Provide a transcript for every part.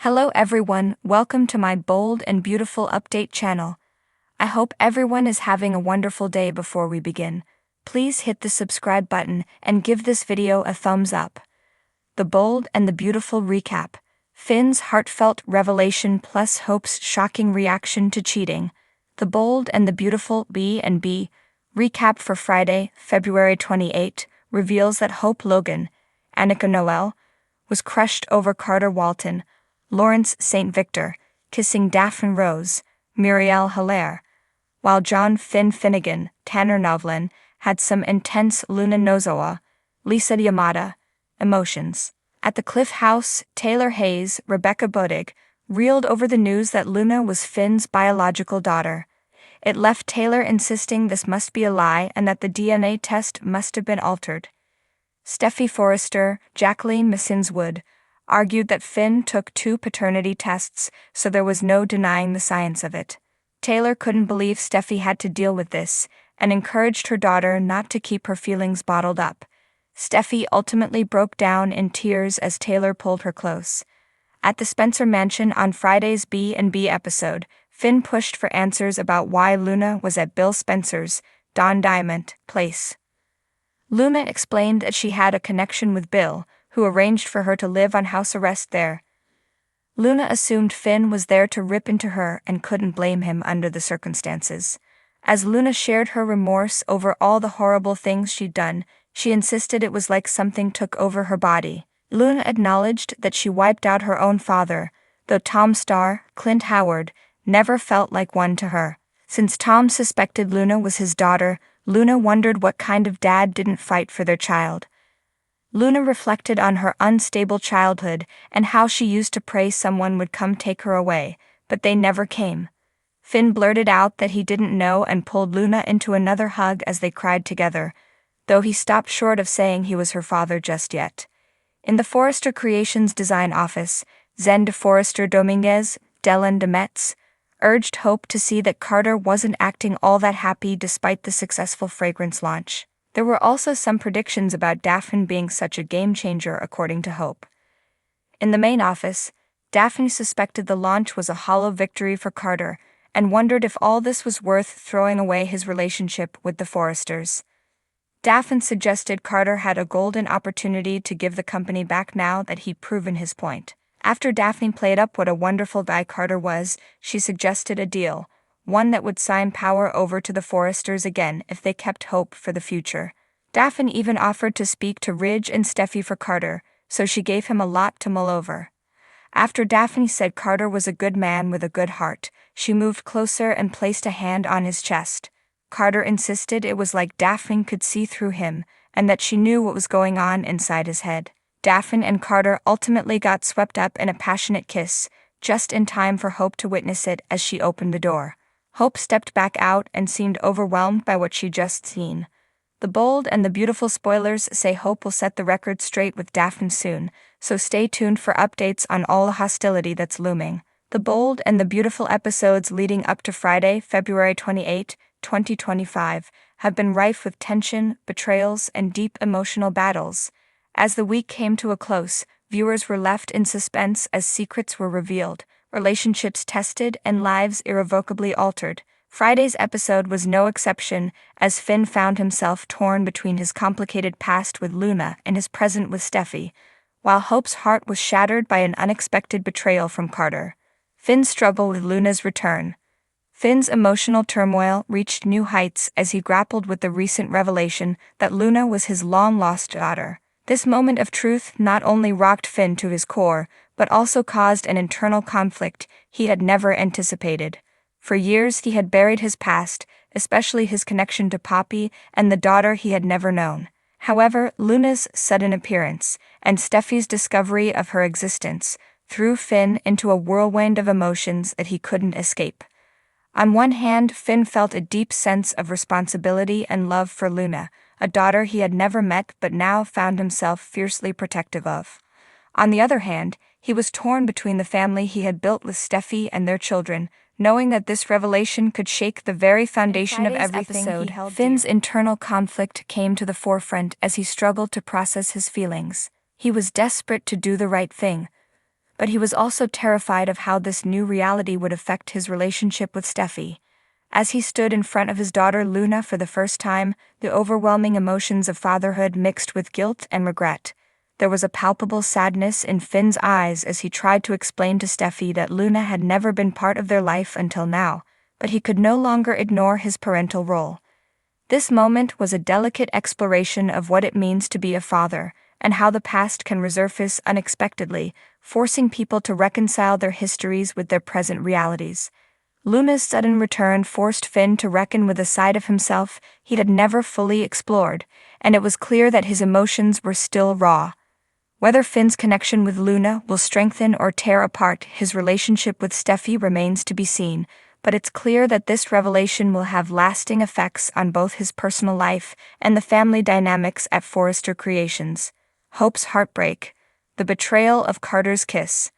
Hello everyone, welcome to my bold and beautiful update channel. I hope everyone is having a wonderful day. Before we begin, please hit the subscribe button and give this video a thumbs up. The bold and the beautiful recap. Finn's heartfelt revelation plus Hope's shocking reaction to cheating. The bold and the beautiful B&B recap for Friday, February 28, reveals that Hope Logan, Annika Noel, was crushed over Carter Walton, Lawrence St. Victor, kissing Daphne Rose, Muriel Hilaire, while John Finnegan, Tanner Novlin, had some intense Luna Nozoa, Lisa Yamada, emotions. At the Cliff House, Taylor Hayes, Rebecca Bodig, reeled over the news that Luna was Finn's biological daughter. It left Taylor insisting this must be a lie and that the DNA test must have been altered. Steffi Forrester, Jacqueline Messinswood, argued that Finn took 2 paternity tests, so there was no denying the science of it. Taylor couldn't believe Steffi had to deal with this, and encouraged her daughter not to keep her feelings bottled up. Steffi ultimately broke down in tears as Taylor pulled her close. At the Spencer mansion on Friday's B&B episode, Finn pushed for answers about why Luna was at Bill Spencer's, Don Diamond, place. Luna explained that she had a connection with Bill, who arranged for her to live on house arrest there. Luna assumed Finn was there to rip into her and couldn't blame him under the circumstances. As Luna shared her remorse over all the horrible things she'd done, she insisted it was like something took over her body. Luna acknowledged that she wiped out her own father, though Tom Starr, Clint Howard, never felt like one to her. Since Tom suspected Luna was his daughter, Luna wondered what kind of dad didn't fight for their child. Luna reflected on her unstable childhood and how she used to pray someone would come take her away, but they never came. Finn blurted out that he didn't know and pulled Luna into another hug as they cried together, though he stopped short of saying he was her father just yet. In the Forrester Creations design office, Zen de Forrester Dominguez, Dylan de Metz, urged Hope to see that Carter wasn't acting all that happy despite the successful fragrance launch. There were also some predictions about Daphne being such a game-changer, according to Hope. In the main office, Daphne suspected the launch was a hollow victory for Carter and wondered if all this was worth throwing away his relationship with the Forresters. Daphne suggested Carter had a golden opportunity to give the company back now that he'd proven his point. After Daphne played up what a wonderful guy Carter was, she suggested a deal, one that would sign power over to the Forresters again if they kept Hope for the future. Daphne even offered to speak to Ridge and Steffi for Carter, so she gave him a lot to mull over. After Daphne said Carter was a good man with a good heart, she moved closer and placed a hand on his chest. Carter insisted it was like Daphne could see through him, and that she knew what was going on inside his head. Daphne and Carter ultimately got swept up in a passionate kiss, just in time for Hope to witness it as she opened the door. Hope stepped back out and seemed overwhelmed by what she'd just seen. The bold and the beautiful spoilers say Hope will set the record straight with Daphne soon, so stay tuned for updates on all the hostility that's looming. The bold and the beautiful episodes leading up to Friday, February 28, 2025, have been rife with tension, betrayals, and deep emotional battles. As the week came to a close, viewers were left in suspense as secrets were revealed, relationships tested, and lives irrevocably altered. Friday's episode was no exception, as Finn found himself torn between his complicated past with Luna and his present with Steffi, while Hope's heart was shattered by an unexpected betrayal from Carter. Finn's struggle with Luna's return. Finn's emotional turmoil reached new heights as he grappled with the recent revelation that Luna was his long-lost daughter. This moment of truth not only rocked Finn to his core, but also caused an internal conflict he had never anticipated. For years he had buried his past, especially his connection to Poppy and the daughter he had never known. However, Luna's sudden appearance, and Steffi's discovery of her existence, threw Finn into a whirlwind of emotions that he couldn't escape. On one hand, Finn felt a deep sense of responsibility and love for Luna, a daughter he had never met but now found himself fiercely protective of. On the other hand, he was torn between the family he had built with Steffi and their children, knowing that this revelation could shake the very foundation of everything he held dear. Finn's internal conflict came to the forefront as he struggled to process his feelings. He was desperate to do the right thing, but he was also terrified of how this new reality would affect his relationship with Steffi. As he stood in front of his daughter Luna for the first time, the overwhelming emotions of fatherhood mixed with guilt and regret. There was a palpable sadness in Finn's eyes as he tried to explain to Steffi that Luna had never been part of their life until now, but he could no longer ignore his parental role. This moment was a delicate exploration of what it means to be a father, and how the past can resurface unexpectedly, forcing people to reconcile their histories with their present realities. Luna's sudden return forced Finn to reckon with a side of himself he had never fully explored, and it was clear that his emotions were still raw. Whether Finn's connection with Luna will strengthen or tear apart his relationship with Steffi remains to be seen, but it's clear that this revelation will have lasting effects on both his personal life and the family dynamics at Forrester Creations. Hope's heartbreak. The betrayal of Carter's kiss.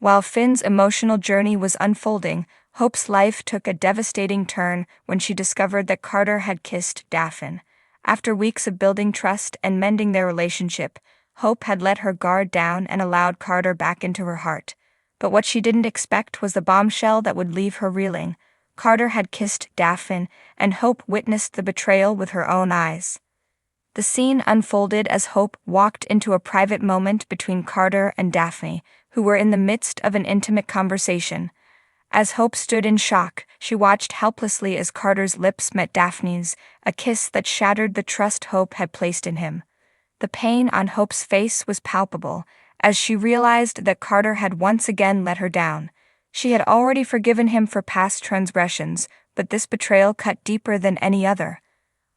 While Finn's emotional journey was unfolding, Hope's life took a devastating turn when she discovered that Carter had kissed Daphne. After weeks of building trust and mending their relationship, Hope had let her guard down and allowed Carter back into her heart. But what she didn't expect was the bombshell that would leave her reeling. Carter had kissed Daphne, and Hope witnessed the betrayal with her own eyes. The scene unfolded as Hope walked into a private moment between Carter and Daphne, who were in the midst of an intimate conversation. As Hope stood in shock, she watched helplessly as Carter's lips met Daphne's, a kiss that shattered the trust Hope had placed in him. The pain on Hope's face was palpable, as she realized that Carter had once again let her down. She had already forgiven him for past transgressions, but this betrayal cut deeper than any other.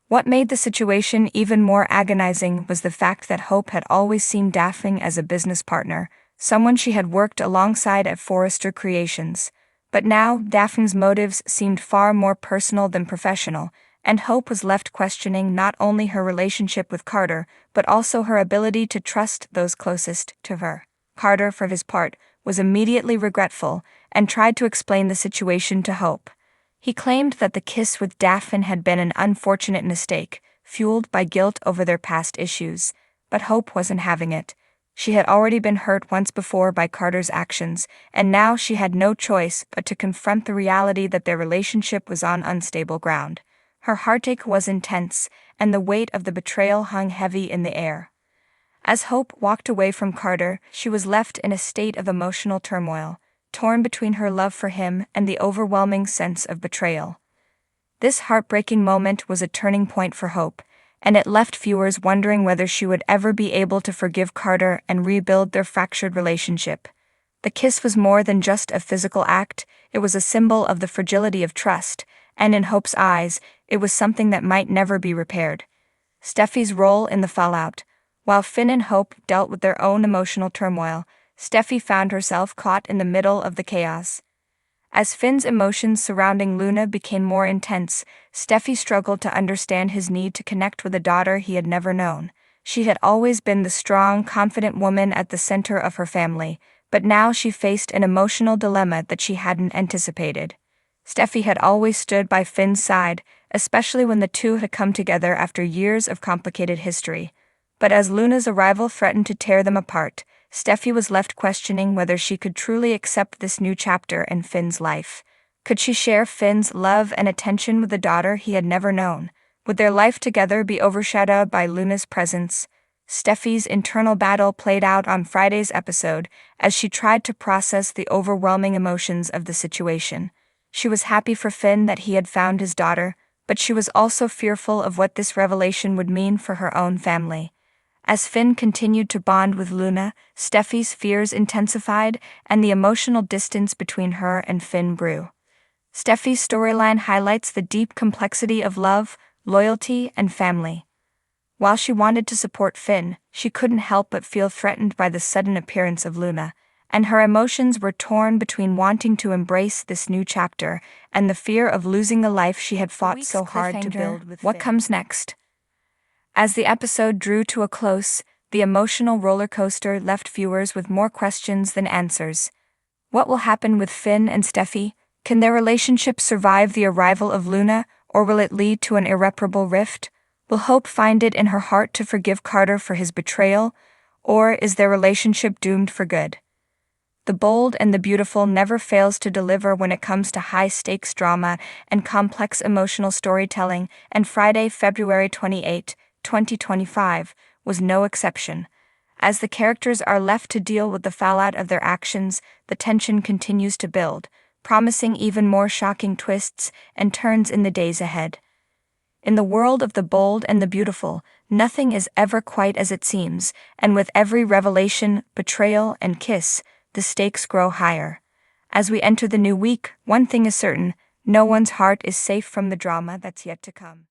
What made the situation even more agonizing was the fact that Hope had always seen Daphne as a business partner, someone she had worked alongside at Forrester Creations. But now, Daphne's motives seemed far more personal than professional, and Hope was left questioning not only her relationship with Carter, but also her ability to trust those closest to her. Carter, for his part, was immediately regretful and tried to explain the situation to Hope. He claimed that the kiss with Daphne had been an unfortunate mistake, fueled by guilt over their past issues, but Hope wasn't having it. She had already been hurt once before by Carter's actions, and now she had no choice but to confront the reality that their relationship was on unstable ground. Her heartache was intense, and the weight of the betrayal hung heavy in the air. As Hope walked away from Carter, she was left in a state of emotional turmoil, torn between her love for him and the overwhelming sense of betrayal. This heartbreaking moment was a turning point for Hope, and it left viewers wondering whether she would ever be able to forgive Carter and rebuild their fractured relationship. The kiss was more than just a physical act, it was a symbol of the fragility of trust, and in Hope's eyes, it was something that might never be repaired. Steffi's role in the fallout. While Finn and Hope dealt with their own emotional turmoil, Steffi found herself caught in the middle of the chaos. As Finn's emotions surrounding Luna became more intense, Steffi struggled to understand his need to connect with a daughter he had never known. She had always been the strong, confident woman at the center of her family, but now she faced an emotional dilemma that she hadn't anticipated. Steffi had always stood by Finn's side, especially when the two had come together after years of complicated history. But as Luna's arrival threatened to tear them apart, Steffi was left questioning whether she could truly accept this new chapter in Finn's life. Could she share Finn's love and attention with a daughter he had never known? Would their life together be overshadowed by Luna's presence? Steffi's internal battle played out on Friday's episode as she tried to process the overwhelming emotions of the situation. She was happy for Finn that he had found his daughter, but she was also fearful of what this revelation would mean for her own family. As Finn continued to bond with Luna, Steffi's fears intensified and the emotional distance between her and Finn grew. Steffi's storyline highlights the deep complexity of love, loyalty, and family. While she wanted to support Finn, she couldn't help but feel threatened by the sudden appearance of Luna, and her emotions were torn between wanting to embrace this new chapter and the fear of losing the life she had fought so hard to build with Finn. What comes next? As the episode drew to a close, the emotional roller coaster left viewers with more questions than answers. What will happen with Finn and Steffi? Can their relationship survive the arrival of Luna, or will it lead to an irreparable rift? Will Hope find it in her heart to forgive Carter for his betrayal, or is their relationship doomed for good? The Bold and the Beautiful never fails to deliver when it comes to high-stakes drama and complex emotional storytelling, and Friday, February 28, 2025, was no exception. As the characters are left to deal with the fallout of their actions, the tension continues to build, promising even more shocking twists and turns in the days ahead. In the world of the Bold and the Beautiful, nothing is ever quite as it seems, and with every revelation, betrayal, and kiss, the stakes grow higher. As we enter the new week, one thing is certain: no one's heart is safe from the drama that's yet to come.